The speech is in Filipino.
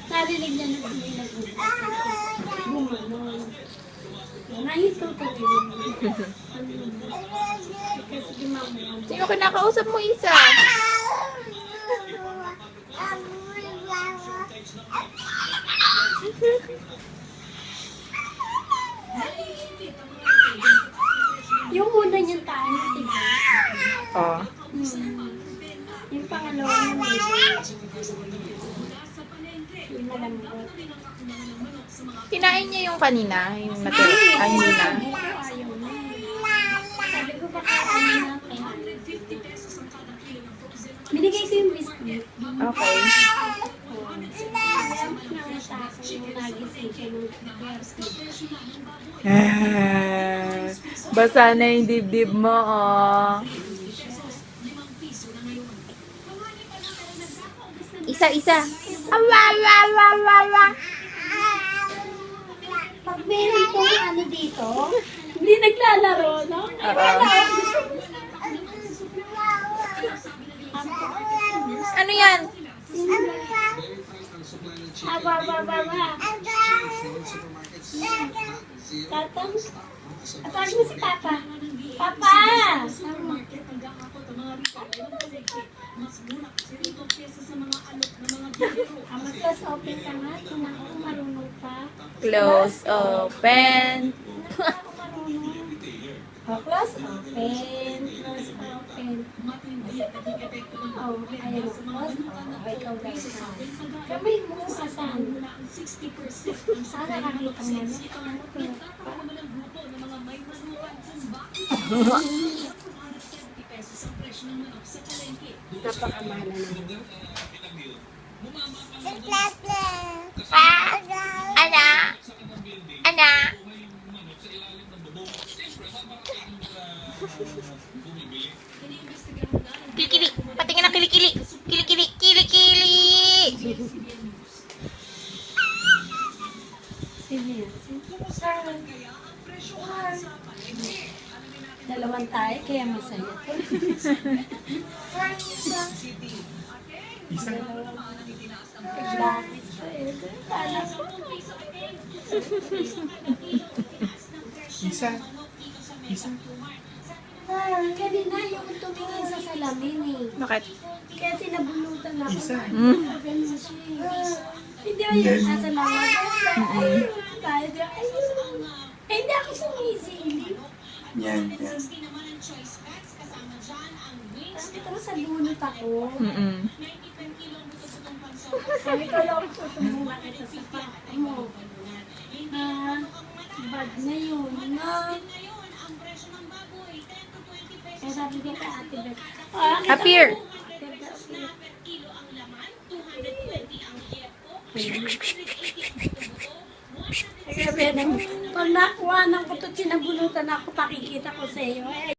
Narinig niya na kami nag-bumanon. Nahito ko rin. Kasi di mama. Sino kinakausap mo, Isa? Yung una niyang tayo, diba? Oh. Yung pangalawa niya may yung malambot. Kinain niya yung kanina, yung natira. Ay, hindi na. Ayaw na. Sabi ko baka ano na kaya. Binigay ko yung biscuit. Okay. Kaya nangatako yung nagising siya ng Basa na yung dibdib mo, oh. Isa. Awa. Pag meron pong ano dito, hindi naglalaro, no? Ano yan? Tatang, atawag mo si Papa. Papa! Mag-close open ka nga. Kung ako marunong pa. Close, open. Ako marunong. Close open. Close open. Oh, ayan. Close open. Ikaw guys. Kamay mo asan? Sana nakakita mo na. Napakamala naman. Ana. Kilikili. Patingin ang kilikili. Kilikili. Sige. Dalawang tayo, kaya masaya to. Isa. Bakit to eh? Kala ko. Isa. Kanina yung tumingin sa salamin eh. Bakit? Kaya sinabulutan ako. Isa. Ganun siya. Hindi mo yung nasa laman. Hindi ako sumisili. Yan. Tapos sa lunot ako. Sabi ko lang susumbong kita sa papa mo. Bad na yun. Kaya sabi ko kay Ate Beth. Appear. Kaya pag nakuha ng kutot sinabunutan ako, pakikita ko sa iyo.